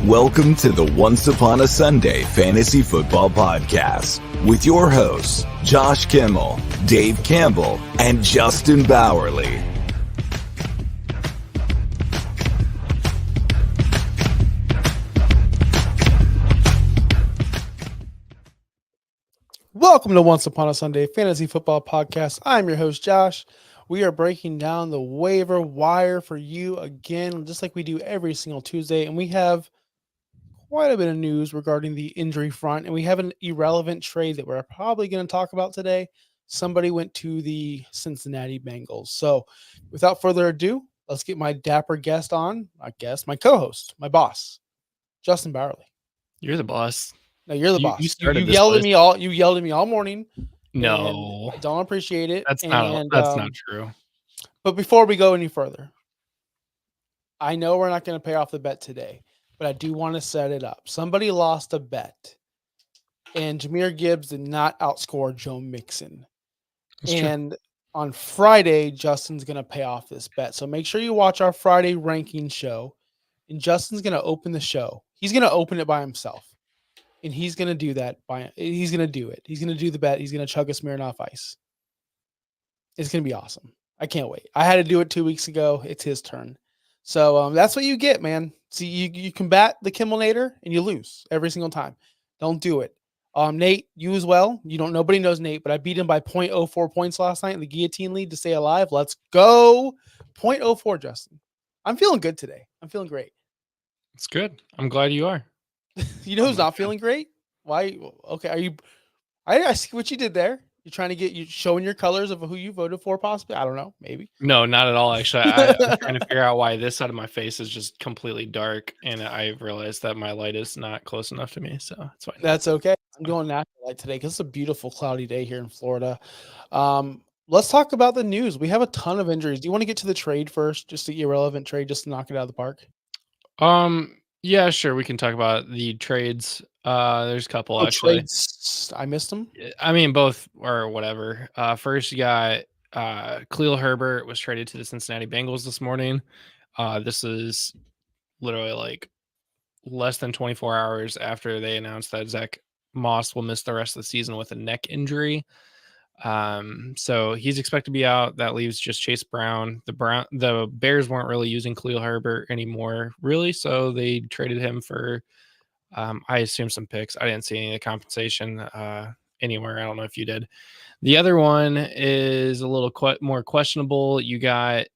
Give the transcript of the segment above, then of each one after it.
Welcome to the Once Upon a Sunday Fantasy Football Podcast with your hosts, Josh Kimmel, Dave Campbell, and Justin Bowerly. Welcome to Once Upon a Sunday Fantasy Football Podcast. I'm your host, Josh. We are breaking down the waiver wire for you again, just like we do every single Tuesday. And we have quite a bit of news regarding the injury front. And we have an irrelevant trade that we're probably going to talk about today. Somebody went to the Cincinnati Bengals. So without further ado, let's get my dapper guest on. My co-host, my boss, Justin Bowerly. You're the boss. No, you're the boss. You yelled at me all morning. No, I don't appreciate it. That's not true. But before we go any further, I know we're not going to pay off the bet today, but I do want to set it up. Somebody lost a bet, and Jahmyr Gibbs did not outscore Joe Mixon. And on Friday, Justin's going to pay off this bet. So make sure you watch our Friday ranking show, and Justin's going to open the show. He's going to open it by himself. And he's going to do that. He's going to do it. He's going to do the bet. He's going to chug a Smirnoff Ice. It's going to be awesome. I can't wait. I had to do it 2 weeks ago. It's his turn. So that's what you get, man. See, you combat the Kimmelnator and you lose every single time. Don't do it. Nate, you as well. Nobody knows Nate, but I beat him by 0.04 points last night in the guillotine lead to stay alive. Let's go. 0.04, Justin. I'm feeling good today. I'm feeling great. It's good. I'm glad you are. You know who's not feeling great? Why? Okay, I see what you did there. You're trying to you showing your colors of who you voted for, possibly. I don't know, maybe. No, not at all. Actually, I'm trying to figure out why this side of my face is just completely dark, and I realized that my light is not close enough to me, so it's fine. That's okay. I'm going natural light today because it's a beautiful cloudy day here in Florida. Let's talk about the news. We have a ton of injuries. Do you want to get to the trade first, just the irrelevant trade, just to knock it out of the park? Yeah, sure. We can talk about the trades. There's a couple actually. Trades, I missed them. I mean, both or whatever. First, you got Khalil Herbert was traded to the Cincinnati Bengals this morning. This is literally like less than 24 hours after they announced that Zach Moss will miss the rest of the season with a neck injury. So he's expected to be out. That leaves just Chase Brown. The Bears weren't really using Khalil Herbert anymore, really, so they traded him for I assume some picks. I didn't see any of the compensation anywhere. I don't know if you did. The other one is a little more questionable. You got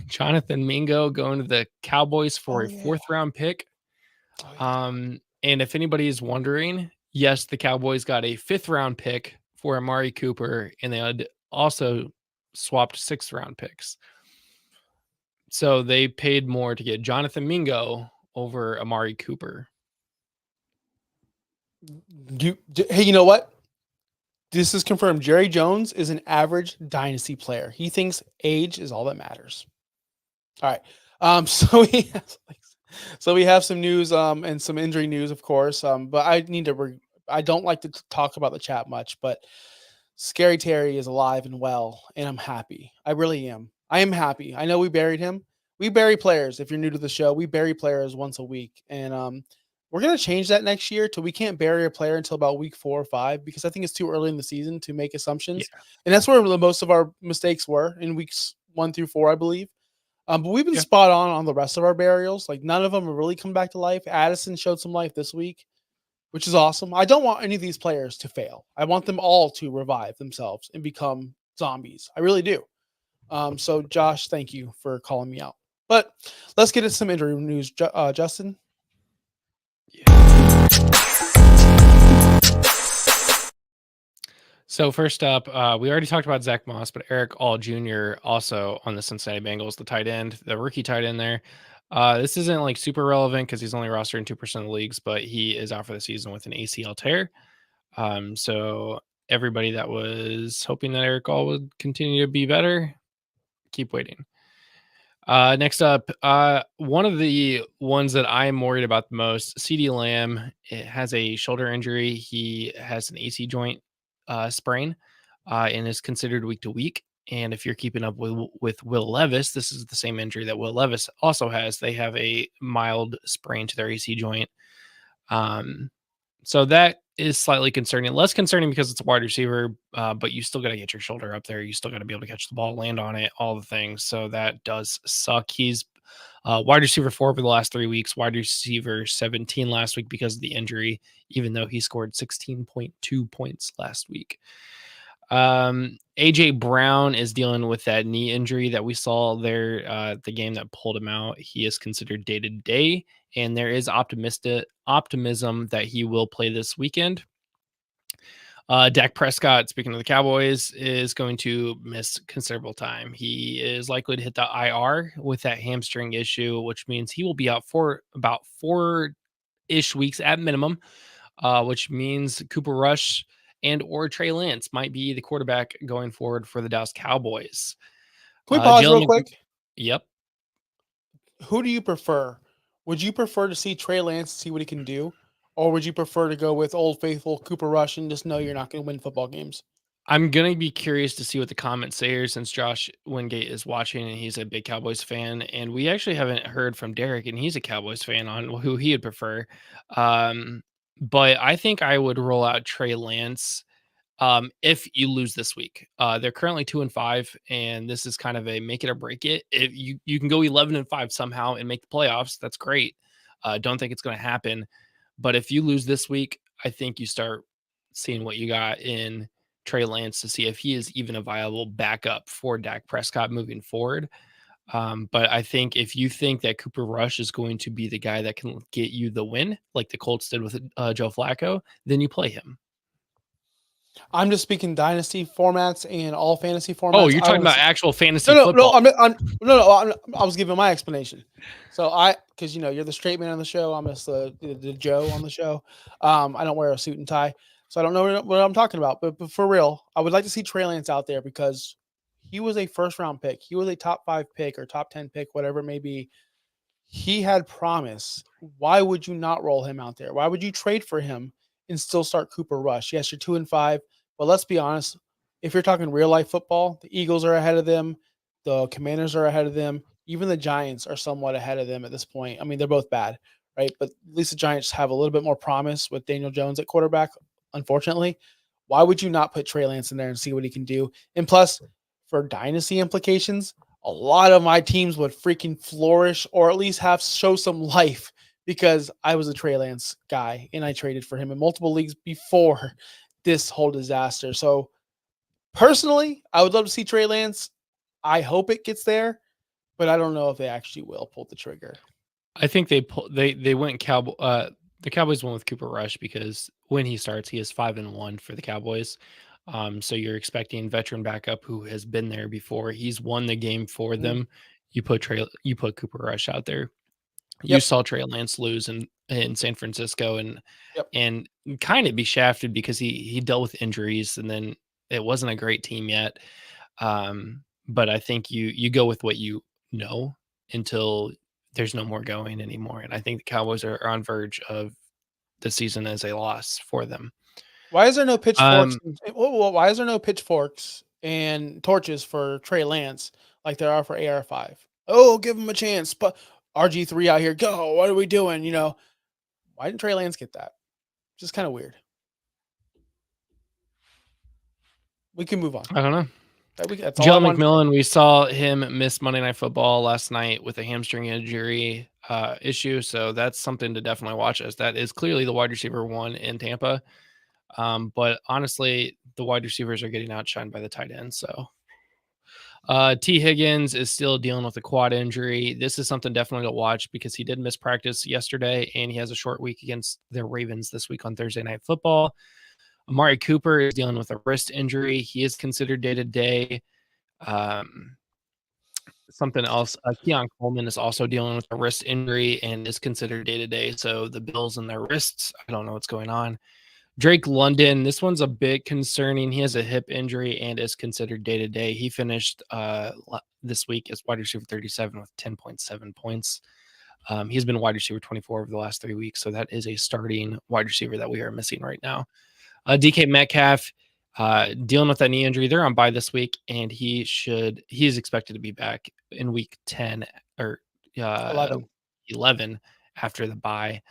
Jonathan Mingo going to the Cowboys for a fourth round pick. And if anybody is wondering, yes, the Cowboys got a fifth round pick for Amari Cooper, and they had also swapped sixth round picks. So they paid more to get Jonathan Mingo over Amari Cooper. Hey, you know what? This is confirmed. Jerry Jones is an average dynasty player. He thinks age is all that matters. All right. So we have some news and some injury news, of course. But I don't like to talk about the chat much, but Scary Terry is alive and well, and I'm happy. I really am. I am happy. I know we buried him. We bury players. If you're new to the show, we bury players once a week. And we're going to change that next year to we can't bury a player until about week 4 or 5, because I think it's too early in the season to make assumptions. Yeah. And that's where most of our mistakes were in weeks 1 through 4, I believe. But we've been spot on the rest of our burials. Like none of them have really come back to life. Addison showed some life this week, which is awesome. I don't want any of these players to fail. I want them all to revive themselves and become zombies. I really do. So Josh, thank you for calling me out. But let's get into some injury news. Justin? Yeah. So first up, we already talked about Zach Moss, but Eric All Jr. also on the Cincinnati Bengals, the tight end, the rookie tight end there. This isn't like super relevant because he's only rostered in 2% of the leagues, but he is out for the season with an ACL tear. So everybody that was hoping that Eric All would continue to be better, keep waiting. Next up, one of the ones that I'm worried about the most, CeeDee Lamb, it has a shoulder injury. He has an AC joint sprain and is considered week to week. And if you're keeping up with Will Levis, this is the same injury that Will Levis also has. They have a mild sprain to their AC joint. So that is slightly concerning. Less concerning because it's a wide receiver, but you still got to get your shoulder up there. You still got to be able to catch the ball, land on it, all the things. So that does suck. He's wide receiver 4 for the last 3 weeks, wide receiver 17 last week because of the injury, even though he scored 16.2 points last week. AJ Brown is dealing with that knee injury that we saw there, the game that pulled him out. He is considered day to day, and there is optimism that he will play this weekend. Dak Prescott, speaking of the Cowboys, is going to miss considerable time. He is likely to hit the IR with that hamstring issue, which means he will be out for about 4-ish weeks at minimum, which means Cooper Rush and or Trey Lance might be the quarterback going forward for the Dallas Cowboys. Can we pause Jalen real quick? Yep. Who do you prefer? Would you prefer to see Trey Lance see what he can do? Or would you prefer to go with Old Faithful Cooper Rush and just know you're not going to win football games? I'm going to be curious to see what the comments say here since Josh Wingate is watching and he's a big Cowboys fan. And we actually haven't heard from Derek, and he's a Cowboys fan, on who he would prefer. But I think I would roll out Trey Lance if you lose this week. They're currently 2-5, and this is kind of a make it or break it. If you can go 11-5 somehow and make the playoffs, that's great. Don't think it's going to happen. But if you lose this week, I think you start seeing what you got in Trey Lance to see if he is even a viable backup for Dak Prescott moving forward. But I think if you think that Cooper Rush is going to be the guy that can get you the win, like the Colts did with Joe Flacco, then you play him. I'm just speaking dynasty formats and all fantasy formats. Oh, you're talking about actual fantasy football. I was giving my explanation. So because you're the straight man on the show, I'm just the Joe on the show. I don't wear a suit and tie, so I don't know what I'm talking about. But for real, I would like to see Trey Lance out there because he was a first round pick. He was a top 5 pick or top 10 pick, whatever it may be. He had promise. Why would you not roll him out there? Why would you trade for him and still start Cooper Rush? Yes, you're 2-5, but let's be honest. If you're talking real life football, the Eagles are ahead of them. The Commanders are ahead of them. Even the Giants are somewhat ahead of them at this point. I mean, they're both bad, right? But at least the Giants have a little bit more promise with Daniel Jones at quarterback, unfortunately. Why would you not put Trey Lance in there and see what he can do? And plus, for dynasty implications, a lot of my teams would freaking flourish or at least show some life because I was a Trey Lance guy and I traded for him in multiple leagues before this whole disaster. So personally, I would love to see Trey Lance. I hope it gets there, but I don't know if they actually will pull the trigger. I think they went the Cowboys went with Cooper Rush because when he starts, he is 5-1 for the Cowboys. So you're expecting veteran backup who has been there before. He's won the game for them. You put Cooper Rush out there. You saw Trey Lance lose in San Francisco and kind of be shafted because he dealt with injuries and then it wasn't a great team yet. But I think you go with what you know until there's no more going anymore. And I think the Cowboys are on verge of the season as a loss for them. Why is there no pitchforks? Why is there no pitchforks and torches for Trey Lance like there are for AR5? Oh, give him a chance. But RG3 out here, go. What are we doing? Why didn't Trey Lance get that? Just kind of weird. We can move on. I don't know. That's Joe McMillan, we saw him miss Monday Night Football last night with a hamstring injury issue. So that's something to definitely watch, as that is clearly the wide receiver 1 in Tampa. But honestly, the wide receivers are getting outshined by the tight ends. So T. Higgins is still dealing with a quad injury. This is something definitely to watch because he did miss practice yesterday and he has a short week against the Ravens this week on Thursday Night Football. Amari Cooper is dealing with a wrist injury. He is considered day-to-day. Something else, Keon Coleman is also dealing with a wrist injury and is considered day-to-day. So the Bills and their wrists, I don't know what's going on. Drake London, this one's a bit concerning. He has a hip injury and is considered day-to-day. He finished this week as wide receiver 37 with 10.7 points. He's been wide receiver 24 over the last 3 weeks. So that is a starting wide receiver that we are missing right now. DK Metcalf, dealing with that knee injury. They're on bye this week, and he is expected to be back in week 10 or 11 after the bye.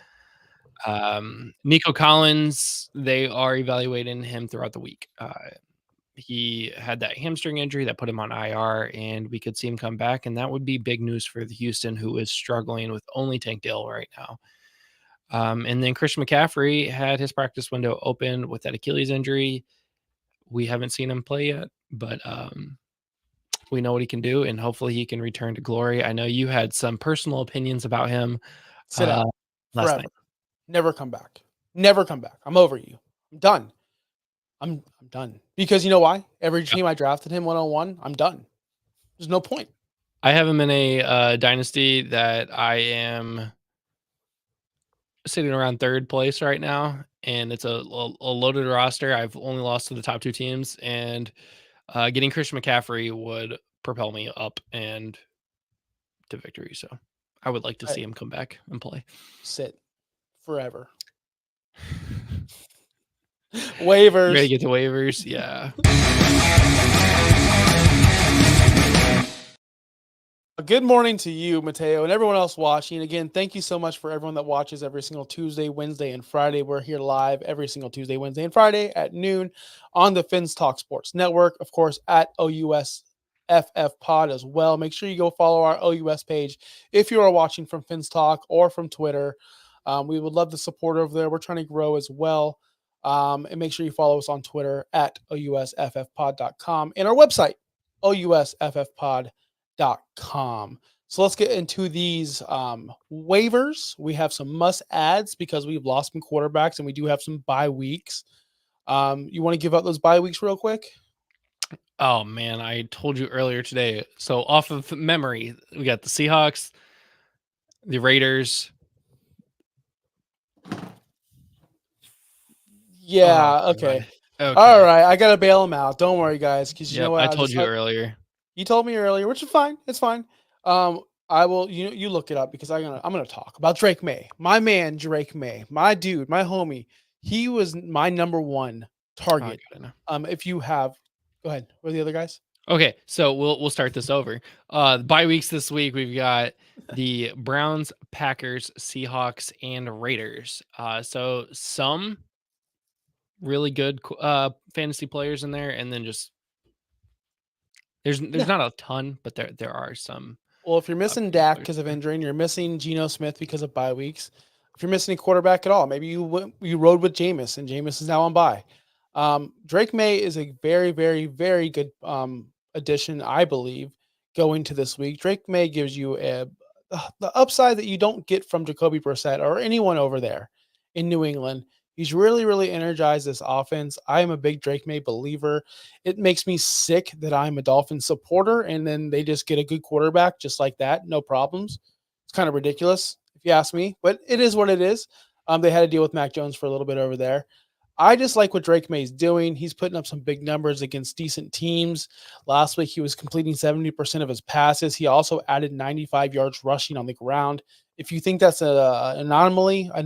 Nico Collins, they are evaluating him throughout the week. He had that hamstring injury that put him on IR, and we could see him come back, and that would be big news for the Houston, who is struggling with only Tank Dell right now. And then Christian McCaffrey had his practice window open with that Achilles injury. We haven't seen him play yet, but we know what he can do, and hopefully he can return to glory. I know you had some personal opinions about him Sit out last forever. night. Never come back. Never come back. I'm over you. I'm done. I'm done. Because you know why? Every team I drafted him 101, I'm done. There's no point. I have him in a dynasty that I am sitting around third place right now, and it's a loaded roster. I've only lost to the top two teams, and getting Christian McCaffrey would propel me up and to victory. So I would like to see him come back and play. Sit forever. Waivers. You ready to get to waivers? Yeah. Good morning to you, Mateo, and everyone else watching. Again, thank you so much for everyone that watches every single Tuesday, Wednesday, and Friday. We're here live every single Tuesday, Wednesday, and Friday at noon on the Fins Talk Sports Network. Of course, at OUSFF Pod as well. Make sure you go follow our OUS page if you are watching from Fins Talk or from Twitter. We would love the support over there. We're trying to grow as well. And make sure you follow us on Twitter at OUSFFpod.com and our website, OUSFFpod.com. So let's get into these waivers. We have some must adds because we've lost some quarterbacks and we do have some bye weeks. You want to give out those bye weeks real quick? Oh man, I told you earlier today. So off of memory, we got the Seahawks, the Raiders. Yeah. Oh, okay. Okay. All right. I gotta bail them out. Don't worry, guys. Because you know what? I told you earlier. You told me earlier, which is fine. It's fine. I will. You look it up because I'm gonna talk about Drake May, my man, Drake May, my dude, my homie. He was my number one target. If you have, go ahead. What are the other guys? Okay, so we'll start this over. Bye weeks this week. We've got the Browns, Packers, Seahawks, and Raiders. So some really good fantasy players in there, and then just there's not a ton, but there are some. Well, if you're missing Dak because of injury, and you're missing Geno Smith because of bye weeks, if you're missing a quarterback at all, maybe you rode with Jameis, and Jameis is now on bye. Drake May is a very, very, very good addition, I believe, going to this week. Drake May gives you the upside that you don't get from Jacoby Brissett or anyone over there in New England. He's really, really energized this offense. I am a big Drake May believer. It makes me sick that I'm a Dolphins supporter, and then they just get a good quarterback just like that, no problems. It's kind of ridiculous, if you ask me, but it is what it is. They had to deal with Mac Jones for a little bit over there. I just like what Drake May is doing. He's putting up some big numbers against decent teams. Last week, he was completing 70% of his passes. He also added 95 yards rushing on the ground. If you think that's an anomaly, think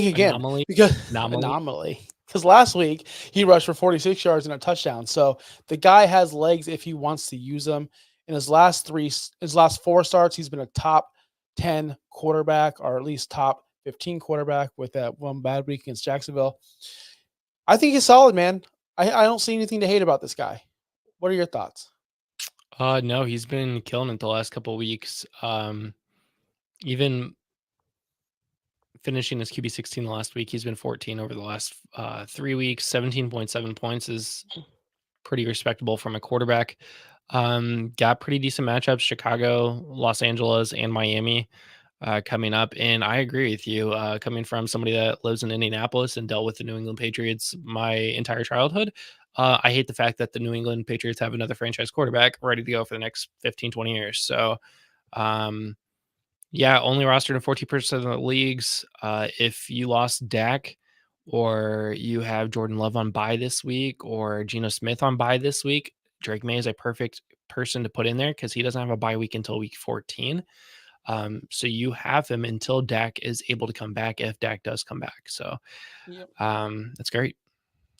again. Because last week he rushed for 46 yards and a touchdown. So the guy has legs if he wants to use them. In his last four starts, he's been a top 10 quarterback, or at least top 15 quarterback, with that one bad week against Jacksonville. I think he's solid, man. I don't see anything to hate about this guy. What are your thoughts? No, he's been killing it the last couple of weeks. Even finishing his QB 16 last week, he's been 14 over the last 3 weeks. 17.7 points is pretty respectable from a quarterback. Got pretty decent matchups: Chicago, Los Angeles, and Miami coming up. And I agree with you. Coming from somebody that lives in Indianapolis and dealt with the New England Patriots my entire childhood, I hate the fact that the New England Patriots have another franchise quarterback ready to go for the next 15, 20 years. So, yeah, only rostered in 40% of the leagues. If you lost Dak, or you have Jordan Love on bye this week, or Geno Smith on bye this week, Drake May is a perfect person to put in there because he doesn't have a bye week until week 14. So you have him until Dak is able to come back, if Dak does come back. So Yep. that's great.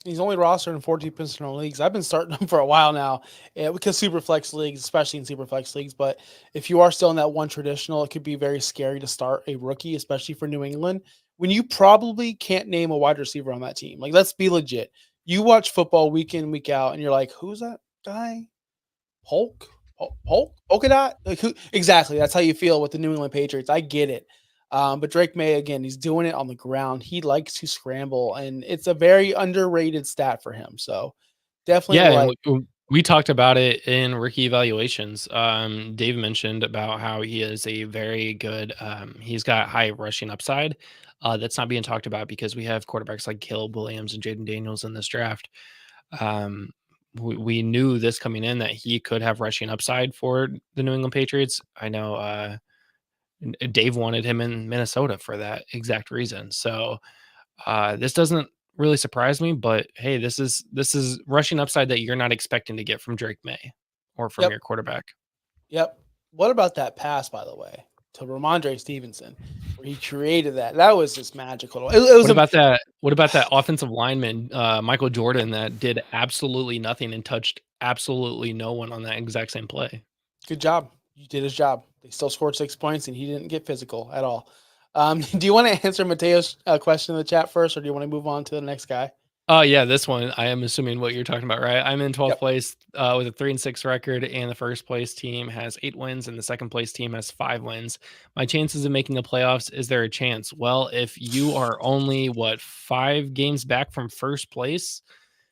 He's only rostered in 14% of leagues. I've been starting him for a while now, because Superflex leagues, especially in Superflex leagues. But if you are still in that one traditional, it could be very scary to start a rookie, especially for New England, when you probably can't name a wide receiver on that team. Like, let's be legit. You watch football week in, week out, and you're like, who's that guy? Polka dot? Like, who? Exactly. That's how you feel with the New England Patriots. I get it. But Drake May, again, he's doing it on the ground. He likes to scramble, and it's a very underrated stat for him. So definitely Yeah, and like, we talked about it in rookie evaluations. Dave mentioned about how he is a very good. He's got high rushing upside. That's not being talked about because we have quarterbacks like Caleb Williams and Jaden Daniels in this draft. Um, we knew this coming in that he could have rushing upside for the New England Patriots. I know Dave wanted him in Minnesota for that exact reason. So this doesn't really surprise me, but hey, this is rushing upside that you're not expecting to get from Drake May or from yep, your quarterback. yep. What about that pass, by the way, to Ramondre Stevenson, where he created that? That was just magical. It was What a about that? What about that offensive lineman, Michael Jordan, that did absolutely nothing and touched absolutely no one on that exact same play? good job. You did his job. They still scored 6 points, and he didn't get physical at all. Do you want to answer Mateo's question in the chat first, or do you want to move on to the next guy? Oh yeah, this one I am assuming what you're talking about, right? I'm in 12th Yep. place with a 3-6 record, and the first place team has 8 wins, and the second place team has 5 wins. My chances of making the playoffs, is there a chance? Well, if you are only 5 games back from first place,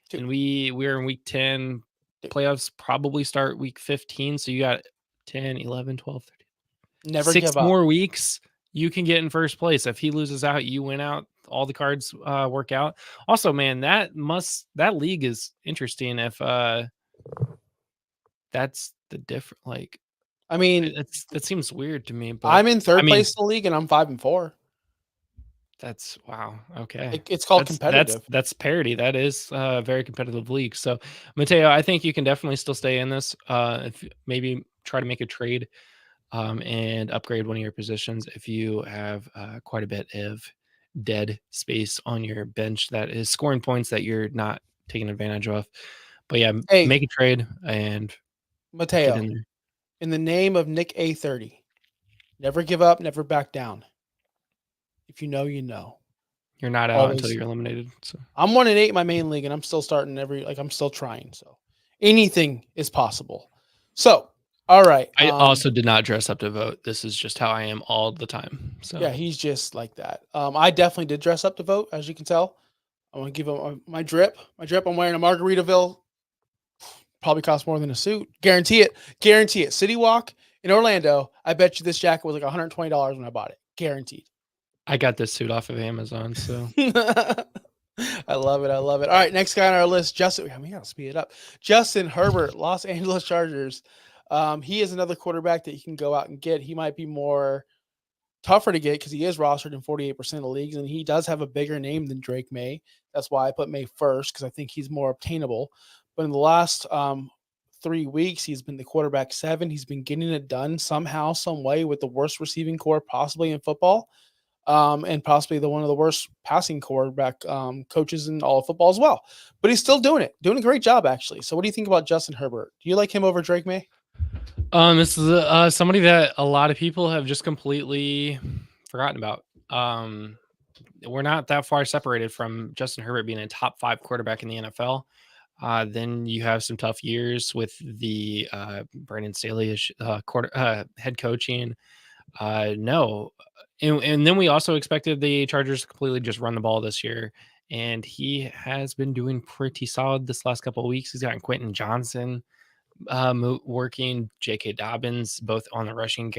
Two. and we're in week 10, Two. playoffs probably start week 15, so you got 10, 11, 12, 13, Never 6 give up. more weeks, you can get in first place. If he loses out, you win out. All the cards work out. Also, man, that league is interesting. If that's the different, like, I mean, that seems weird to me. But I'm in I third mean, place in the league, and I'm 5-4. that's wow. Okay, It's called that's competitive. that's parity. That is a very competitive league. So, Mateo, I think you can definitely still stay in this. If maybe try to make a trade and upgrade one of your positions if you have quite a bit of dead space on your bench that is scoring points that you're not taking advantage of. But yeah, Hey, make a trade and get in Mateo, there. in the name of Nick A30, never give up, never back down. If you know, you know. You're not out until Always. you're eliminated. So I'm 1-8 in my main league, and I'm still starting I'm still trying. So anything is possible. So, all right. I also did not dress up to vote. This is just how I am all the time. So Yeah, he's just like that. I definitely did dress up to vote, as you can tell. I want to give him my drip. My drip. I'm wearing a Margaritaville. Probably cost more than a suit. Guarantee it. Guarantee it. City Walk in Orlando. I bet you this jacket was like $120 when I bought it. Guaranteed. I got this suit off of Amazon. So I love it. I love it. All right, next guy on our list, Justin. We gotta speed it up. Justin Herbert, Los Angeles Chargers. He is another quarterback that you can go out and get. He might be more tougher to get because he is rostered in 48% of the leagues, and he does have a bigger name than Drake May. That's why I put May first, because I think he's more obtainable. But in the last 3 weeks, he's been the quarterback 7. He's been getting it done somehow, some way, with the worst receiving core possibly in football, and possibly one of the worst passing quarterback coaches in all of football as well. But he's still doing a great job, actually. So what do you think about Justin Herbert? Do you like him over Drake May? this is somebody that a lot of people have just completely forgotten about. We're not that far separated from Justin Herbert being a top 5 quarterback in the NFL. Then you have some tough years with the Brandon Staley head coaching. No, and then we also expected the Chargers to completely just run the ball this year, and he has been doing pretty solid this last couple of weeks. He's gotten Quentin Johnson working, J.K. Dobbins both on the rushing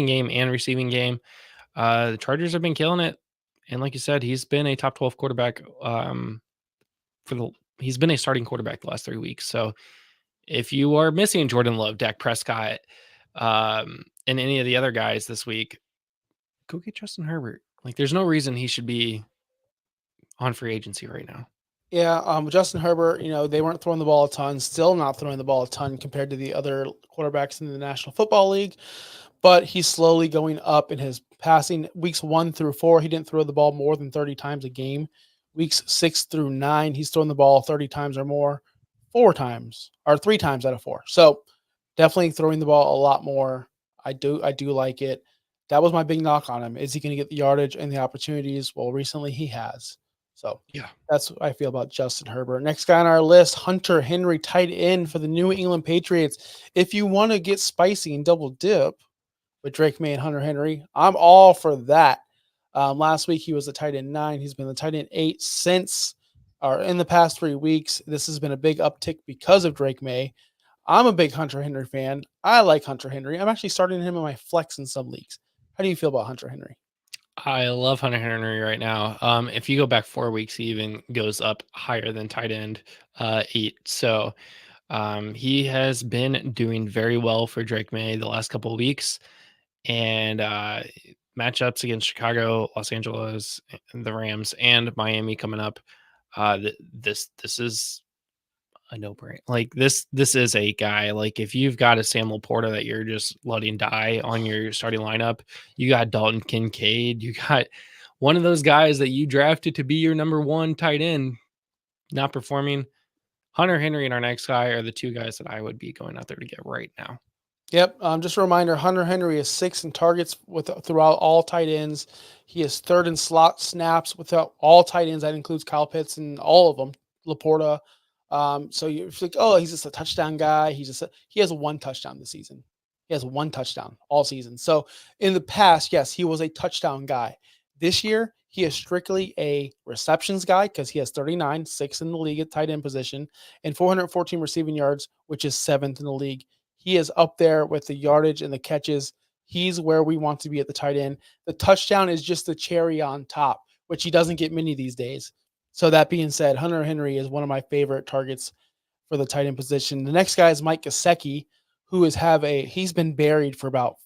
game and receiving game. The Chargers have been killing it, and like you said, he's been a top 12 quarterback. He's been a starting quarterback the last 3 weeks. So if you are missing Jordan Love, Dak Prescott, and any of the other guys this week, go get Justin Herbert. Like, there's no reason he should be on free agency right now. Yeah, Justin Herbert, they weren't throwing the ball a ton, still not throwing the ball a ton compared to the other quarterbacks in the National Football League, but he's slowly going up in his passing. Weeks 1 through 4, he didn't throw the ball more than 30 times a game. Weeks 6 through 9, he's throwing the ball 30 times or more, 4 times or 3 times out of 4. So definitely throwing the ball a lot more. I do like it. That was my big knock on him. Is he going to get the yardage and the opportunities? Well, recently he has. So Yeah. that's what I feel about Justin Herbert. Next guy on our list, Hunter Henry, tight end for the New England Patriots. If you want to get spicy and double dip with Drake May and Hunter Henry, I'm all for that. Last week he was the tight end 9. He's been the tight end 8 since or in the past 3 weeks. This has been a big uptick because of Drake May. I'm a big Hunter Henry fan. I like Hunter Henry. I'm actually starting him in my flex in some leagues. How do you feel about Hunter Henry? I love Hunter Henry right now. If you go back 4 weeks, he even goes up higher than tight end 8. So he has been doing very well for Drake May the last couple of weeks, and matchups against Chicago, Los Angeles, the Rams, and Miami coming up. This is a no-brainer. Like this is a guy. Like if you've got a Sam Laporta that you're just letting die on your starting lineup, you got Dalton Kincaid, you got one of those guys that you drafted to be your number 1 tight end not performing. Hunter Henry and our next guy are the 2 guys that I would be going out there to get right now. Yep. Just a reminder, Hunter Henry is 6th in targets throughout all tight ends. He is 3rd in slot snaps without all tight ends. That includes Kyle Pitts and all of them, Laporta. So you're like, oh, he's just a touchdown guy. He has 1 touchdown this season. He has 1 touchdown all season. So in the past, yes, he was a touchdown guy. This year, he is strictly a receptions guy because he has 39, 6th in the league at tight end position, and 414 receiving yards, which is 7th in the league. He is up there with the yardage and the catches. He's where we want to be at the tight end. The touchdown is just the cherry on top, which he doesn't get many these days. So that being said, Hunter Henry is one of my favorite targets for the tight end position. The next guy is Mike Gesicki, who he's been buried for about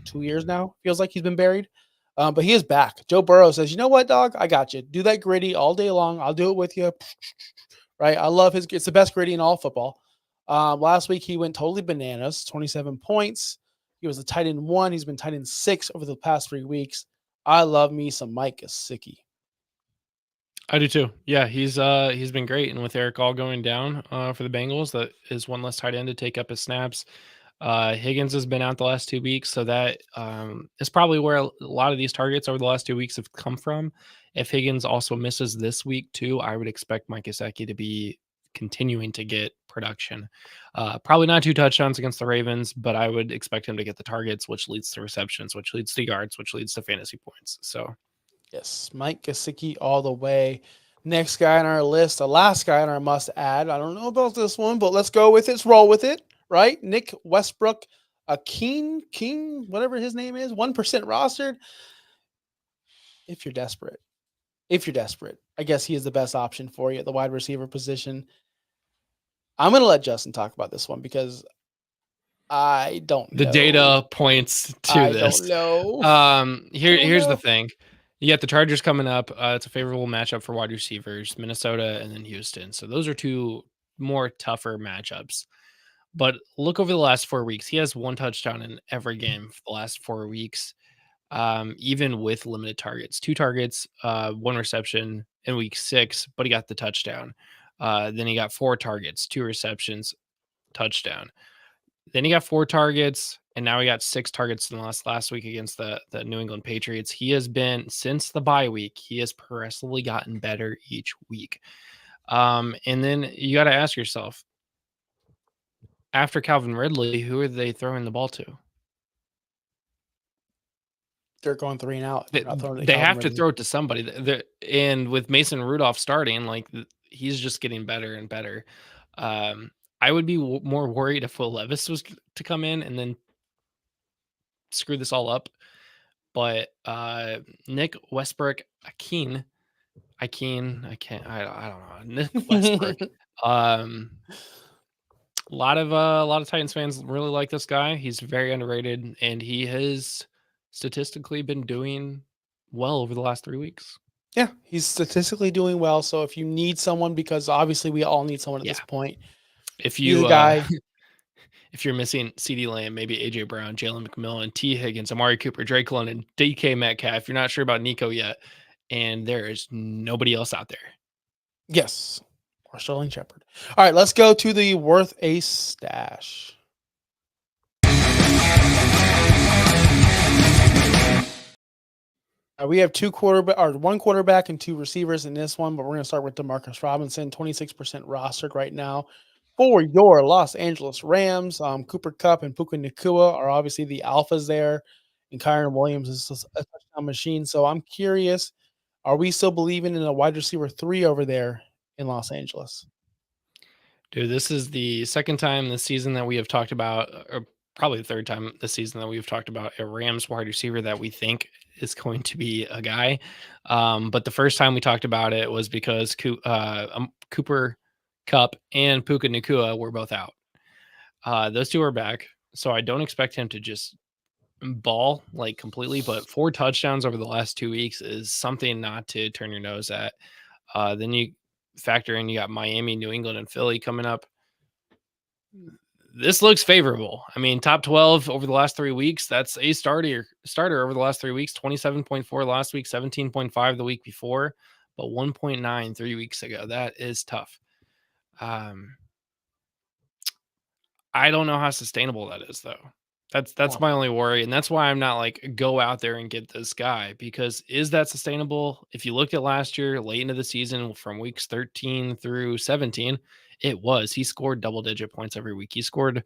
2 years now. Feels like he's been buried. But he is back. Joe Burrow says, you know what, dog? I got you. Do that gritty all day long. I'll do it with you. Right? I love it's the best gritty in all football. Last week, he went totally bananas, 27 points. He was a tight end 1. He's been tight end 6 over the past 3 weeks. I love me some Mike Gesicki. I do too. Yeah, he's been great. And with Eric All going down for the Bengals, that is 1 less tight end to take up his snaps. Higgins has been out the last 2 weeks, so that is probably where a lot of these targets over the last 2 weeks have come from. If Higgins also misses this week too, I would expect Mike Gesicki to be continuing to get production. Probably not 2 touchdowns against the Ravens, but I would expect him to get the targets, which leads to receptions, which leads to yards, which leads to fantasy points. So yes, Mike Gesicki all the way. Next guy on our list, the last guy on our must add. I don't know about this one, but let's go with it. Let's roll with it, right? Nick Westbrook, a King, whatever his name is, 1% rostered. If you're desperate, I guess he is the best option for you at the wide receiver position. I'm going to let Justin talk about this one because I don't know. The data points to this. I don't know. Here's the thing. You got the Chargers coming up. It's a favorable matchup for wide receivers, Minnesota and then Houston. So those are 2 more tougher matchups. But look over the last 4 weeks. He has 1 touchdown in every game for the last 4 weeks, even with limited targets. 2 targets, 1 reception in week 6, but he got the touchdown. Then he got 4 targets, 2 receptions, touchdown. Then he got 4 targets, and now he got 6 targets in the last week against the New England Patriots. He has been, since the bye week, he has progressively gotten better each week. And then you got to ask yourself, after Calvin Ridley, who are they throwing the ball to? They're going 3 and out. They have to throw it to somebody. And with Mason Rudolph starting, like he's just getting better and better. I would be more worried if Will Levis was to come in and then screw this all up. But Nick Westbrook, I don't know. Nick Westbrook. A lot of Titans fans really like this guy. He's very underrated, and he has statistically been doing well over the last 3 weeks. Yeah, he's statistically doing well. So if you need someone, because obviously we all need someone at this Yeah. point, If he's a you guy. if you're missing CD Lamb, maybe AJ Brown, Jalen McMillan, T Higgins, Amari Cooper, Drake London, DK Metcalf, you're not sure about Nico yet, and there is nobody else out there. Yes, or Sterling Shepard. All right, let's go to the worth a stash. We have one quarterback and two receivers in this one, but we're going to start with Demarcus Robinson, 26% rostered right now for your Los Angeles Rams. Cooper Kupp and Puka Nacua are obviously the alphas there, and Kyron Williams is just a touchdown machine. So I'm curious, are we still believing in a wide receiver 3 over there in Los Angeles? Dude, this is the second time this season that we have talked about, or probably the third time this season that we've talked about a Rams wide receiver that we think is going to be a guy. But the first time we talked about it was because Cooper Kupp and Puka Nacua were both out. Those two are back, so I don't expect him to just ball like completely, but 4 touchdowns over the last 2 weeks is something not to turn your nose at. Then you factor in you got Miami, New England, and Philly coming up. This looks favorable. I mean, top 12 over the last 3 weeks. That's a starter over the last 3 weeks. 27.4 last week, 17.5 the week before, but 1.9 3 weeks ago. That is tough. I don't know how sustainable that is, though. That's my only worry, and that's why I'm not like go out there and get this guy, because is that sustainable? If you looked at last year, late into the season, from weeks 13 through 17, it was. He scored double-digit points every week. He scored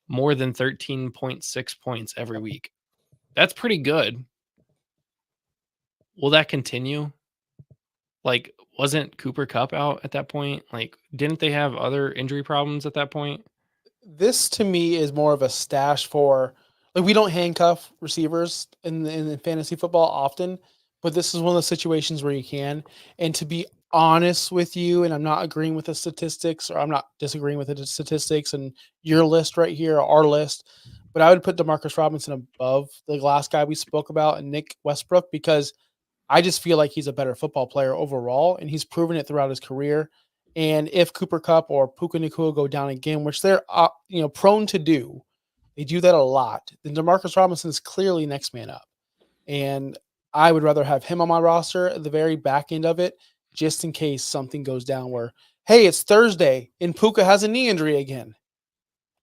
more than 13.6 points every week. That's pretty good. Will that continue? Like, wasn't Cooper Kupp out at that point? Like, didn't they have other injury problems at that point? This to me is more of a stash for, like, we don't handcuff receivers in fantasy football often, but this is one of those situations where you can. And to be honest with you, and I'm not agreeing with the statistics, or I'm not disagreeing with the statistics and your list right here, or our list, but I would put Demarcus Robinson above the last guy we spoke about and Nick Westbrook, because I just feel like he's a better football player overall, and he's proven it throughout his career. And if Cooper Kupp or Puka Nacua go down again, which they're prone to do, they do that a lot, then Demarcus Robinson is clearly next man up. And I would rather have him on my roster at the very back end of it, just in case something goes down where, hey, it's Thursday and Puka has a knee injury again.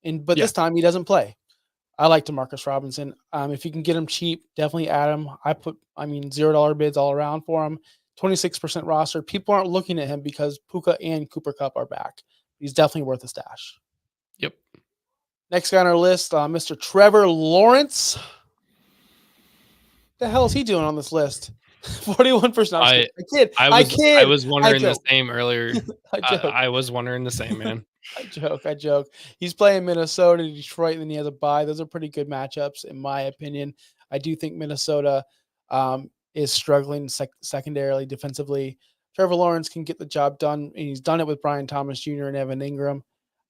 But Yeah. this time he doesn't play. I like Demarcus Robinson. If you can get him cheap, definitely add him. $0 bids all around for him. 26% roster. People aren't looking at him because Puka and Cooper Kupp are back. He's definitely worth a stash. Yep. Next guy on our list, Mr. Trevor Lawrence. The hell is he doing on this list? 41%. I kid. I was wondering the joke. same earlier. I joke. I was wondering the same, man. I joke. He's playing Minnesota, Detroit, and then he has a bye. Those are pretty good matchups, in my opinion. I do think Minnesota is struggling secondarily defensively. Trevor Lawrence can get the job done, and he's done it with Brian Thomas Jr. and Evan Ingram.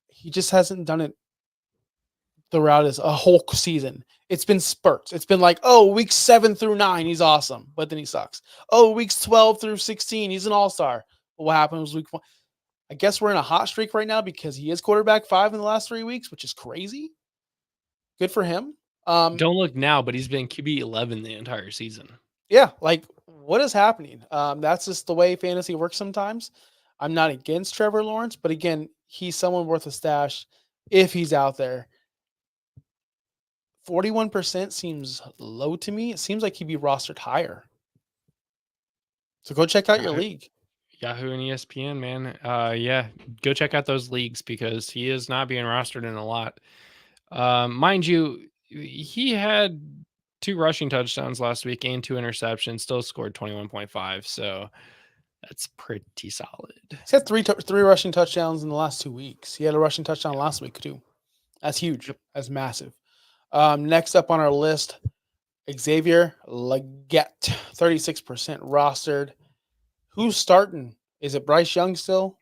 He just hasn't done it throughout a whole season. It's been spurts. It's been like, oh, weeks 7 through 9, he's awesome, but then he sucks. Oh, weeks 12 through 16, he's an all-star. But what happened was week 1. I guess we're in a hot streak right now because he is quarterback 5 in the last 3 weeks, which is crazy. Good for him. Don't look now, but he's been QB 11 the entire season. Yeah, like, what is happening? That's just the way fantasy works sometimes. I'm not against Trevor Lawrence, but again, he's someone worth a stash if he's out there. 41% seems low to me. It seems like he'd be rostered higher. So go check out your league. Yahoo and ESPN, man. Yeah, go check out those leagues because he is not being rostered in a lot. Mind you, he had 2 rushing touchdowns last week and 2 interceptions, still scored 21.5. So that's pretty solid. He's had three rushing touchdowns in the last 2 weeks. He had a rushing touchdown last week too. That's huge. Yep. That's massive. Next up on our list, Xavier Legette, 36% rostered. Who's starting? Is it Bryce Young still?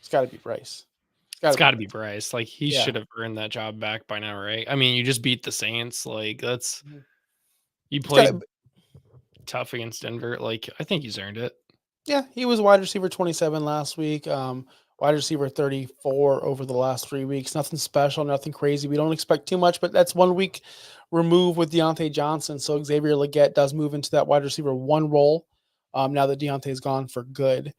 It's got to be Bryce. It's got to be Bryce. Like, he Yeah. should have earned that job back by now, right? I mean, you just beat the Saints. Like, that's you played tough against Denver. Like, I think he's earned it. Yeah, he was wide receiver 27 last week. Wide receiver 34 over the last 3 weeks. Nothing special, nothing crazy. We don't expect too much, but that's 1 week removed with Deontay Johnson. So Xavier Legette does move into that wide receiver 1 role. Now that Deontay's gone for good.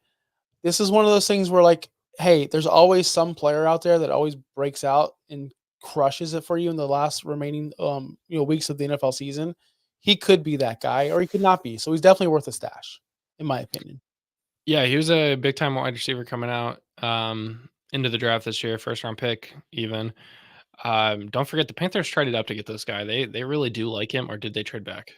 This is one of those things where, like, hey, there's always some player out there that always breaks out and crushes it for you in the last remaining weeks of the NFL season. He could be that guy, or he could not be. So he's definitely worth a stash, in my opinion. Yeah, he was a big time wide receiver coming out into the draft this year, first round pick even. Don't forget the Panthers traded up to get this guy. They really do like him, or did they trade back?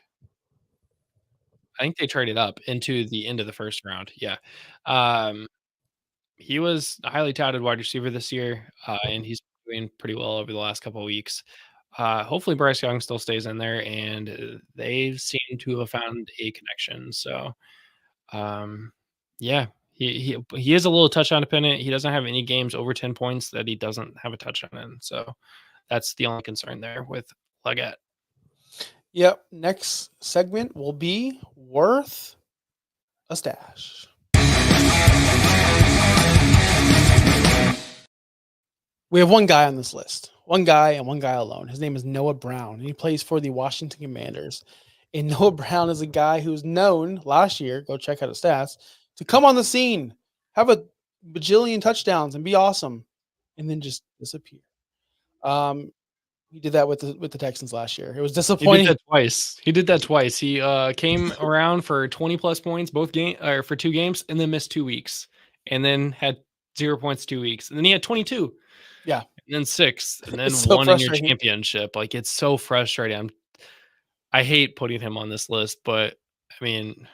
I think they traded up into the end of the first round. Yeah. Um, he was a highly touted wide receiver this year, and he's doing pretty well over the last couple of weeks. Hopefully Bryce Young still stays in there, and they seem to have found a connection. So um, yeah, he is a little touchdown dependent. He doesn't have any games over 10 points that he doesn't have a touchdown in. So that's the only concern there with Leggett. Yep. Next segment will be worth a stash. We have one guy on this list, one guy and one guy alone. His name is Noah Brown, and he plays for the Washington Commanders. And Noah Brown is a guy who's known last year, go check out his stats, to come on the scene, have a bajillion touchdowns and be awesome, and then just disappear. He did that with the Texans last year. It was He did disappointing. that twice. He did that twice. He came around for 20 plus points for 2 games, and then missed 2 weeks, and then had 0 points 2 weeks, and then he had 22. Yeah, and then 6, and then it's so 1 in your frustrating. championship. Like, it's so frustrating. I hate putting him on this list, but I mean,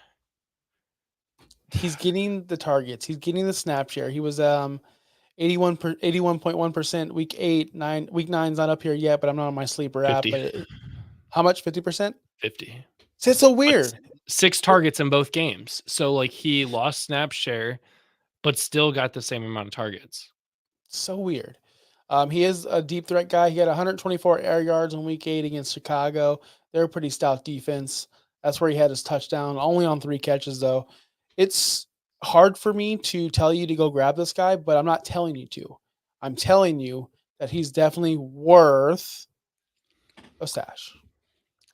He's getting the targets. He's getting the snap share. He was 81.1% week 8, 9. Week 9's not up here yet, but I'm not on my sleeper app. 50. But how much? 50%? 50. It's so But weird. 6 targets in both games. So like he lost snap share, but still got the same amount of targets. So weird. He is a deep threat guy. He had 124 air yards in week 8 against Chicago. They're a pretty stout defense. That's where he had his touchdown, only on 3 catches, though. It's hard for me to tell you to go grab this guy, but I'm not telling you to. I'm telling you that he's definitely worth a stash.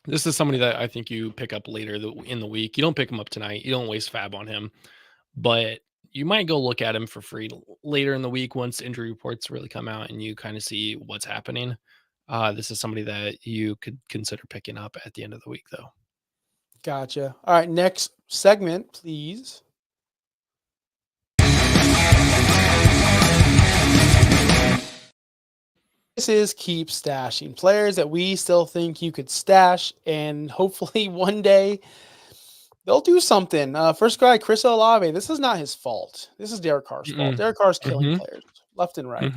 This is somebody that I think you pick up later in the week. You don't pick him up tonight. You don't waste fab on him, but you might go look at him for free later in the week once injury reports really come out and you kind of see what's happening. This is somebody that you could consider picking up at the end of the week, though. Gotcha. All right, next segment, please. This is keep stashing players that we still think you could stash, and hopefully one day they'll do something. First guy, Chris Olave. This is not his fault. This is Derek Carr's fault. Derek Carr's killing players left and right.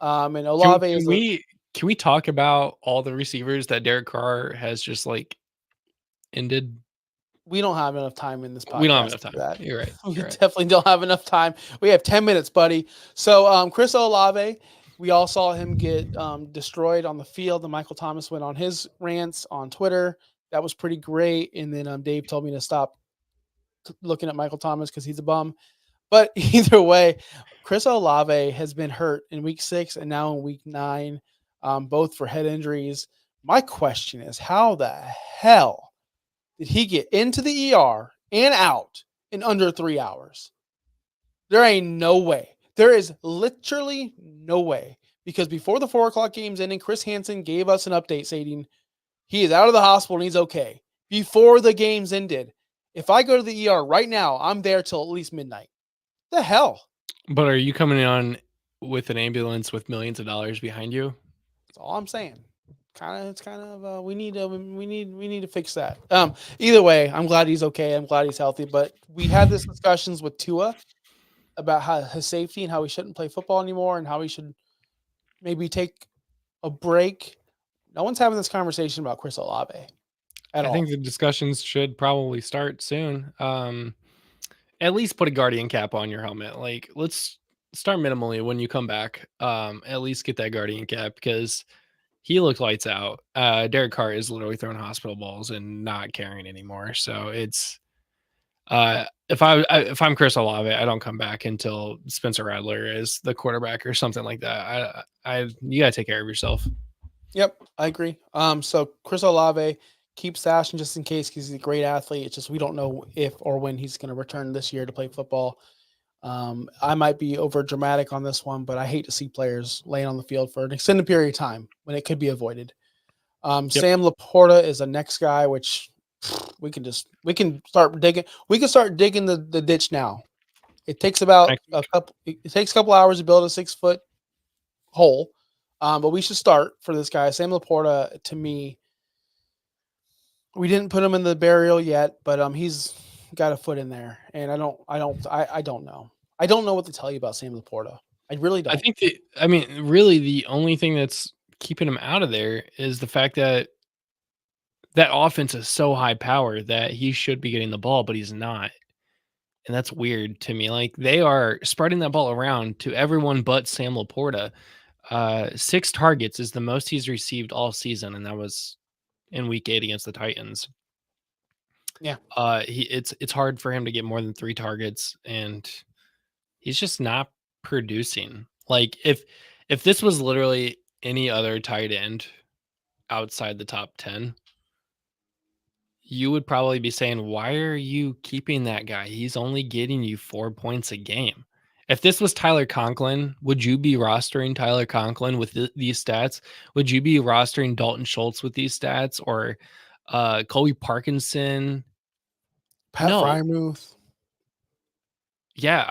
And Olave Can we talk about all the receivers that Derek Carr has just like ended? We don't have enough time in this podcast. We don't have enough time. For that. You're right. We definitely don't have enough time. We have 10 minutes, buddy. So Chris Olave, we all saw him get destroyed on the field. And Michael Thomas went on his rants on Twitter. That was pretty great. And then Dave told me to stop looking at Michael Thomas because he's a bum. But either way, Chris Olave has been hurt in week 6 and now in week 9, both for head injuries. My question is, how the hell did he get into the ER and out in under 3 hours? There ain't no way. There is literally no way. Because before the 4 o'clock game's ending, Chris Hansen gave us an update saying he is out of the hospital and he's okay. Before the game's ended. If I go to the ER right now, I'm there till at least midnight. The hell? But are you coming on with an ambulance with millions of dollars behind you? That's all I'm saying. We need to fix that. Either way, I'm glad he's okay. I'm glad he's healthy. But we had these discussions with Tua about how his safety and how he shouldn't play football anymore and how he should maybe take a break. No one's having this conversation about Chris Olave at all. I think the discussions should probably start soon. At least put a guardian cap on your helmet. Like, let's start minimally when you come back. At least get that guardian cap because he looked lights out. Derek Carr is literally throwing hospital balls and not caring anymore. So it's if I'm Chris Olave, I don't come back until Spencer Rattler is the quarterback or something like that. You gotta take care of yourself. Yep, I agree. So Chris Olave, keep stashing just in case because he's a great athlete. It's just we don't know if or when he's going to return this year to play football. I might be over dramatic on this one, but I hate to see players laying on the field for an extended period of time when it could be avoided. Yep. Sam Laporta is the next guy, which we can start digging. We can start digging the ditch now. It takes about It takes a couple hours to build a 6-foot hole, but we should start for this guy. Sam Laporta, to me, we didn't put him in the burial yet, but he's got a foot in there, and I don't know. I don't know what to tell you about Sam Laporta. I really don't. Really the only thing that's keeping him out of there is the fact that offense is so high power that he should be getting the ball, but he's not. And that's weird to me. Like, they are spreading that ball around to everyone but Sam Laporta. 6 targets is the most he's received all season, and that was in week 8 against the Titans. Yeah. It's hard for him to get more than 3 targets, and he's just not producing. Like, if this was literally any other tight end outside the top 10, you would probably be saying, why are you keeping that guy? He's only getting you 4 points a game. If this was Tyler Conklin, would you be rostering Tyler Conklin with these stats? Would you be rostering Dalton Schultz with these stats, or Colby Parkinson? Pat Fryermuth. Yeah,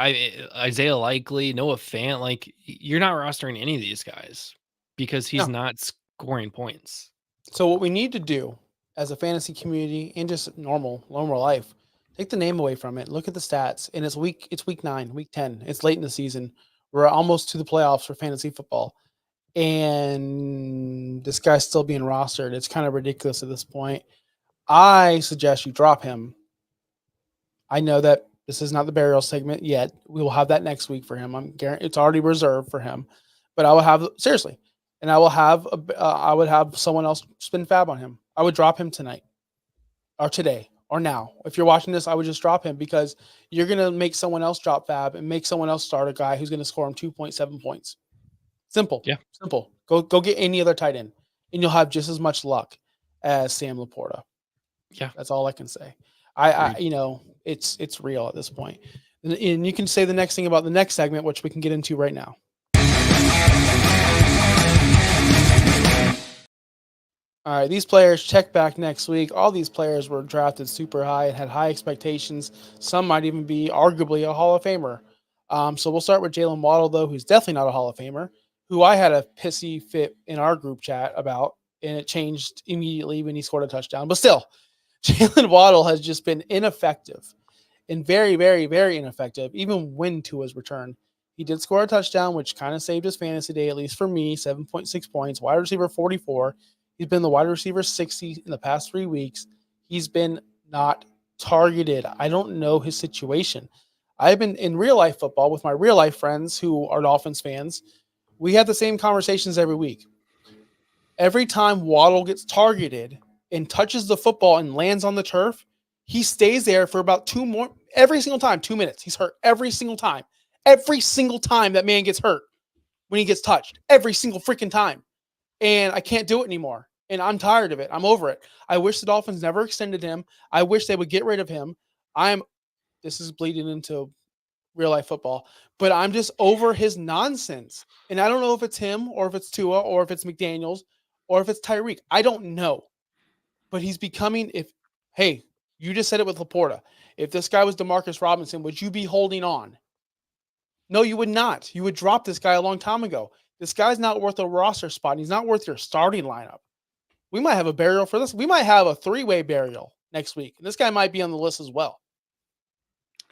Isaiah Likely, Noah Fant. Like, you're not rostering any of these guys because he's not scoring points. So what we need to do as a fantasy community and just normal life, take the name away from it. Look at the stats, and it's week 9, week 10. It's late in the season. We're almost to the playoffs for fantasy football, and this guy's still being rostered. It's kind of ridiculous at this point. I suggest you drop him. I know that this is not the burial segment yet. We will have that next week for him. It's already reserved for him, but I will have seriously, and I would have someone else spin fab on him. I would drop him tonight, or today, or now. If you're watching this, I would just drop him because you're gonna make someone else drop fab and make someone else start a guy who's gonna score him 2.7 points. Simple. Yeah, simple. Go get any other tight end, and you'll have just as much luck as Sam Laporta. Yeah, that's all I can say. It's real at this point. And you can say the next thing about the next segment, which we can get into right now. All right, these players check back next week. All these players were drafted super high and had high expectations. Some might even be arguably a Hall of Famer. So we'll start with Jalen Waddle, though, who's definitely not a Hall of Famer, who I had a pissy fit in our group chat about, and it changed immediately when he scored a touchdown. But still, Jalen Waddle has just been ineffective and very, very, very ineffective, even when Tua's return. He did score a touchdown, which kind of saved his fantasy day, at least for me, 7.6 points. Wide receiver 44. He's been the wide receiver 60 in the past 3 weeks. He's been not targeted. I don't know his situation. I've been in real life football with my real life friends who are Dolphins fans. We have the same conversations every week. Every time Waddle gets targeted and touches the football and lands on the turf, he stays there for about every single time, 2 minutes. He's hurt every single time. Every single time that man gets hurt when he gets touched. Every single freaking time. And I can't do it anymore. And I'm tired of it. I'm over it. I wish the Dolphins never extended him. I wish they would get rid of him. This is bleeding into real life football, but I'm just over his nonsense. And I don't know if it's him or if it's Tua or if it's McDaniels or if it's Tyreek. I don't know. But he's becoming, hey, you just said it with Laporta. If this guy was Demarcus Robinson, would you be holding on? No, you would not. You would drop this guy a long time ago. This guy's not worth a roster spot. And he's not worth your starting lineup. We might have a burial for this. We might have a 3-way burial next week. And this guy might be on the list as well.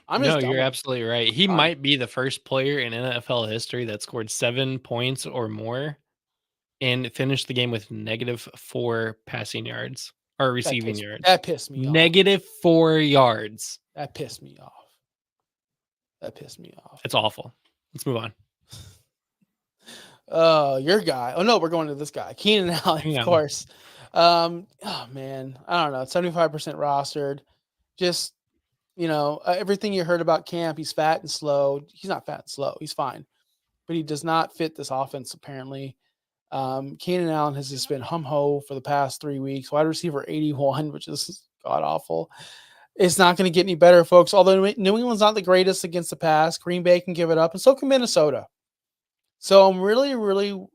You're absolutely right. He might be the first player in NFL history that scored 7 points or more and finished the game with -4 passing yards or receiving yards. That pissed me off. -4 yards. That pissed me off. It's awful. Let's move on. Your guy. Oh no, we're going to this guy, Keenan Allen, Keenan of Allen. course. Oh man, I don't know. 75% rostered. Just everything you heard about camp. He's fat and slow. He's not fat and slow. He's fine, but he does not fit this offense apparently. Keenan Allen has just been hum ho for the past 3 weeks. Wide receiver 81, which is god awful. It's not going to get any better, folks. Although New England's not the greatest against the pass, Green Bay can give it up, and so can Minnesota. So I'm really,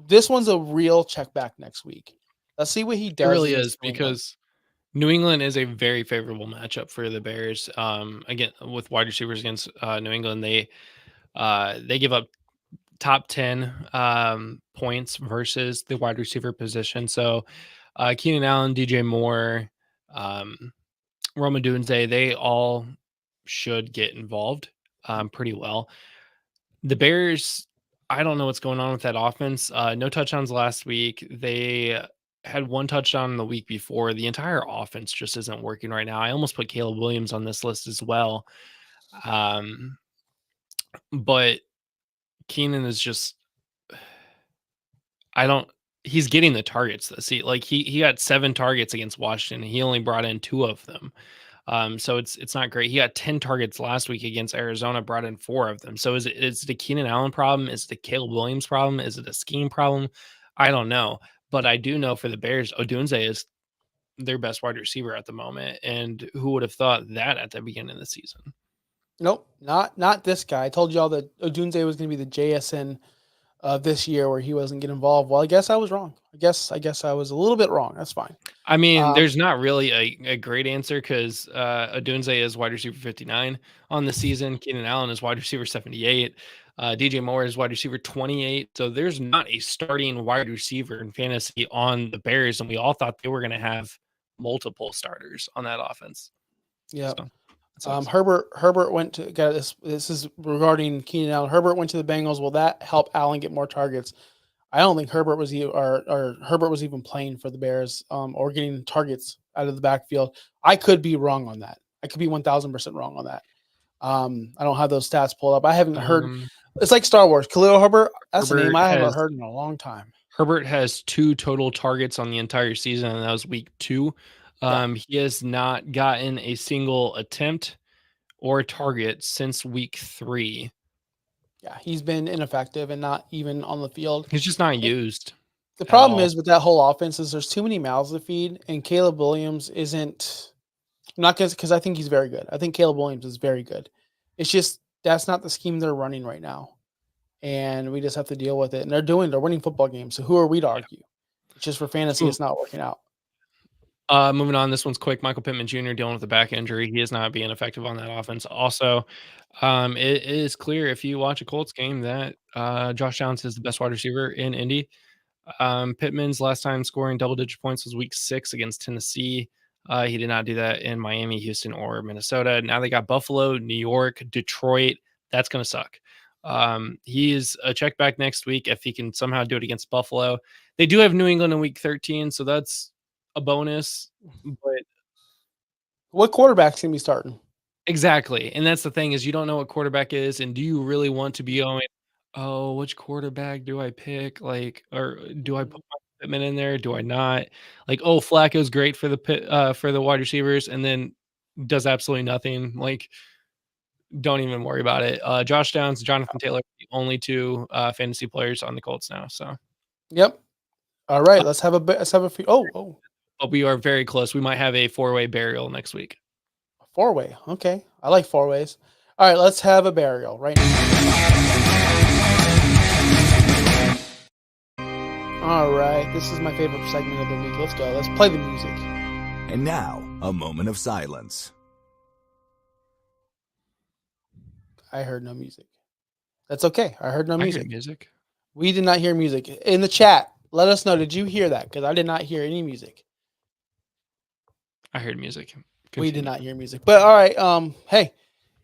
this one's a real check back next week. Let's see what he does. It really against is New England. because New England is a very favorable matchup for the Bears. Again, with wide receivers against New England, they give up top 10 points versus the wide receiver position. So Keenan Allen, DJ Moore, Roma Dunze, they all should get involved pretty well. The Bears, I don't know what's going on with that offense. No touchdowns last week. They had one touchdown the week before. The entire offense just isn't working right now. I almost put Caleb Williams on this list as well. But Keenan is just, he's getting the targets this season. Like he got 7 targets against Washington. He only brought in 2 of them. So it's not great. He got 10 targets last week against Arizona, brought in 4 of them. So is it a Keenan Allen problem? Is it a Caleb Williams problem? Is it a scheme problem? I don't know. But I do know for the Bears, Odunze is their best wide receiver at the moment. And who would have thought that at the beginning of the season? Nope, not this guy. I told y'all that Odunze was going to be the JSN this year where he wasn't getting involved. Well, I guess I was wrong. I guess I was a little bit wrong. That's fine. I mean, there's not really a great answer because Odunze is wide receiver 59 on the season. Keenan Allen is wide receiver 78. DJ Moore is wide receiver 28. So there's not a starting wide receiver in fantasy on the Bears, and we all thought they were going to have multiple starters on that offense. Yeah. So, Herbert went to got this. This is regarding Keenan Allen. Herbert went to the Bengals. Will that help Allen get more targets? I don't think Herbert was Herbert was even playing for the Bears or getting targets out of the backfield. I could be wrong on that. I could be 1,000% wrong on that. I don't have those stats pulled up. I haven't heard. It's like Star Wars. Khalil Herbert. That's a name I haven't heard in a long time. Herbert has 2 total targets on the entire season, and that was week 2. He has not gotten a single attempt or target since week 3. Yeah, he's been ineffective and not even on the field. He's just not used. The problem is with that whole offense is there's too many mouths to feed, and Caleb Williams isn't. Not because I think he's very good. I think Caleb Williams is very good. It's just that's not the scheme they're running right now, and we just have to deal with it. And they're winning football games. So who are we to argue? It's just for fantasy, it's not working out. Moving on, this one's quick. Michael Pittman Jr. dealing with a back injury. He is not being effective on that offense. Also, it is clear if you watch a Colts game that Josh Downs is the best wide receiver in Indy. Pittman's last time scoring double-digit points was week 6 against Tennessee. He did not do that in Miami, Houston, or Minnesota. Now they got Buffalo, New York, Detroit. That's going to suck. He is a check back next week if he can somehow do it against Buffalo. They do have New England in week 13, so that's a bonus. But what quarterback's going to be starting? Exactly. And that's the thing is you don't know what quarterback is, and do you really want to be going, oh, which quarterback do I pick? Like, or do I put my Pittman in there? Do I not? Like, oh, Flacco's great for the wide receivers, and then does absolutely nothing. Like, don't even worry about it. Josh Downs, Jonathan Taylor, the only 2 fantasy players on the Colts now. So, yep. All right, let's have a few. Oh. But we are very close. We might have a 4-way burial next week. 4-way. Okay. I like 4-ways. All right, let's have a burial right now. All right, this is my favorite segment of the week. Let's go. Let's play the music. And now, a moment of silence. I heard no music. That's okay. I heard no music. Music. We did not hear music. In the chat, let us know. Did you hear that? Because I did not hear any music. I heard music. Continue. We did not hear music. But all right, hey,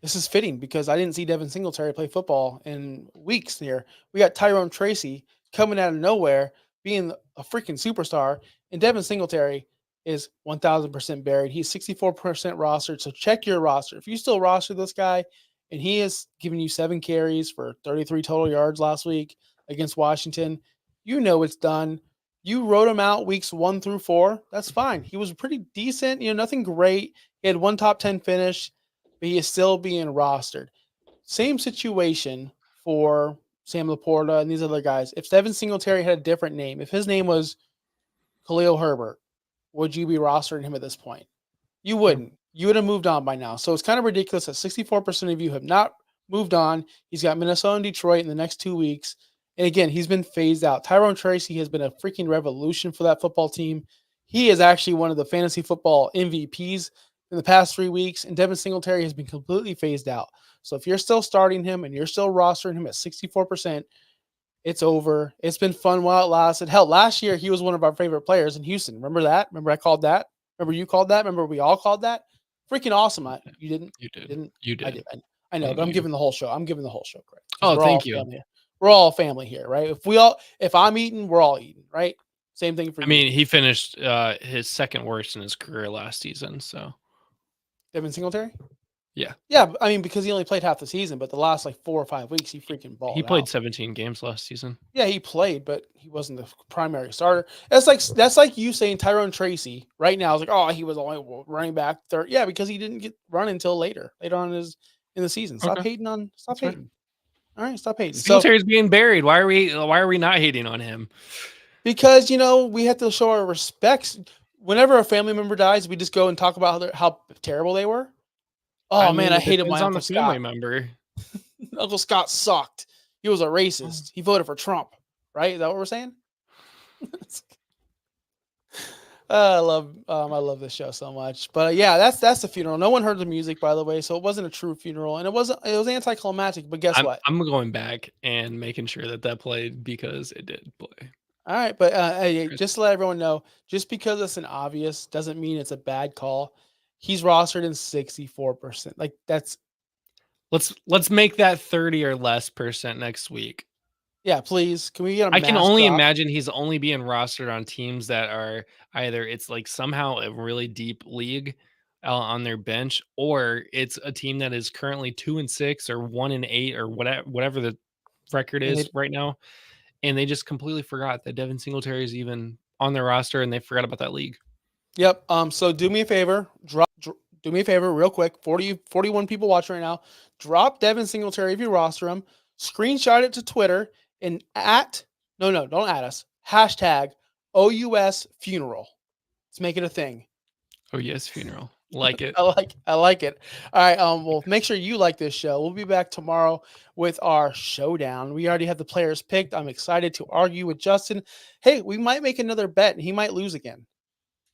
this is fitting because I didn't see Devin Singletary play football in weeks here. We got Tyrone Tracy coming out of nowhere, being a freaking superstar, and Devin Singletary is 1,000% buried. He's 64% rostered, so check your roster. If you still roster this guy, and he is giving you 7 carries for 33 total yards last week, against Washington. You know it's done. You wrote him out weeks 1 through 4. That's fine. He was pretty decent, nothing great. He had one top 10 finish, but he is still being rostered. Same situation for Sam Laporta and these other guys. If Devin Singletary had a different name, if his name was Khalil Herbert, would you be rostering him at this point? You wouldn't. You would have moved on by now. So it's kind of ridiculous that 64% of you have not moved on. He's got Minnesota and Detroit in the next 2 weeks. And again, he's been phased out. Tyrone Tracy has been a freaking revolution for that football team. He is actually one of the fantasy football MVPs in the past 3 weeks, and Devin Singletary has been completely phased out. So if you're still starting him and you're still rostering him at 64%, it's over. It's been fun while it lasted. Hell, last year he was one of our favorite players in Houston. Remember that? Remember I called that? Remember you called that? Remember we all called that? Freaking awesome. You didn't? You did. Didn't? You did. I did. I know, but I'm giving the whole show. I'm giving the whole show credit. Oh, thank you. We're all family here, right? If I'm eating, we're all eating, right? Same thing for you. I mean, he finished his second worst in his career last season. So Devin Singletary? Yeah. Yeah, I mean, because he only played half the season, but the last 4 or 5 weeks, he freaking balled. He played out. 17 games last season. Yeah, he played, but he wasn't the primary starter. That's like you saying Tyrone Tracy right now is like, oh, he was only running back third. Yeah, because he didn't get run until later on in the season. Stop hating. That's hating. Right. All right, stop hating. Singletary's being buried. Why are we not hating on him? Because we have to show our respects. Whenever a family member dies, we just go and talk about how terrible they were. Oh man, I hated my Uncle Scott. Family member. Uncle Scott sucked. He was a racist. He voted for Trump. Right? Is that what we're saying? I love this show so much. But yeah, that's the funeral. No one heard the music, by the way, so it wasn't a true funeral, and it was anticlimactic. But guess what? I'm going back and making sure that played because it did play. All right, but just to let everyone know, just because it's an obvious doesn't mean it's a bad call. He's rostered in 64%. Like that's. Let's make that 30 or less percent next week. Yeah, please. Can we get a I can only imagine he's only being rostered on teams that are either it's like somehow a really deep league on their bench, or it's a team that is currently 2-6 or 1-8 or whatever the record is right now. And they just completely forgot that Devin Singletary is even on their roster, and they forgot about that league. Yep. So do me a favor, do me a favor real quick. 41 people watching right now. Drop Devin Singletary if you roster him. Screenshot it to Twitter and don't add us. Hashtag OUS funeral. Let's make it a thing. Oh yes, funeral. Like it. I like it. All right. Well, make sure you like this show. We'll be back tomorrow with our showdown. We already have the players picked. I'm excited to argue with Justin. Hey, we might make another bet and he might lose again.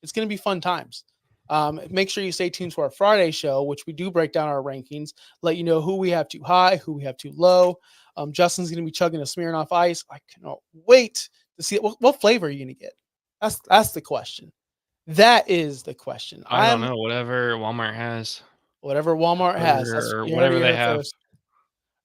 It's going to be fun times. Make sure you stay tuned to our Friday show, which we do break down our rankings, let you know who we have too high, who we have too low. Justin's going to be chugging a Smirnoff Ice. I cannot wait to see it. What flavor are you going to get? That's the question. That is the question. I don't know. Whatever Walmart has. Whatever Walmart has. Or whatever they have. First.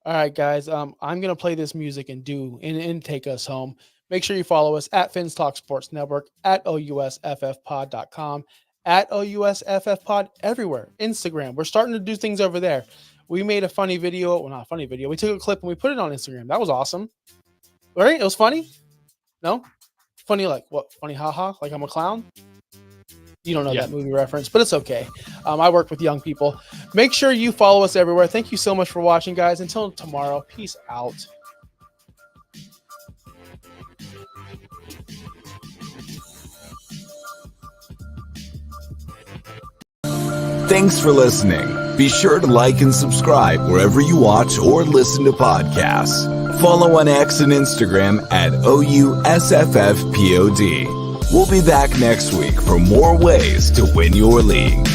All right, guys. I'm going to play this music and take us home. Make sure you follow us at Fins Talk Sports Network, at OUSFFpod.com, at OUSFFpod everywhere. Instagram. We're starting to do things over there. We made a funny video. Well, not a funny video. We took a clip and we put it on Instagram. That was awesome. Right? It was funny? No? Funny like what? Funny haha? Like I'm a clown? You don't know that movie reference, but it's okay. I work with young people. Make sure you follow us everywhere. Thank you so much for watching, guys. Until tomorrow, peace out. Thanks for listening. Be sure to like and subscribe wherever you watch or listen to podcasts. Follow on X and Instagram at OUSFFPOD. We'll be back next week for more ways to win your league.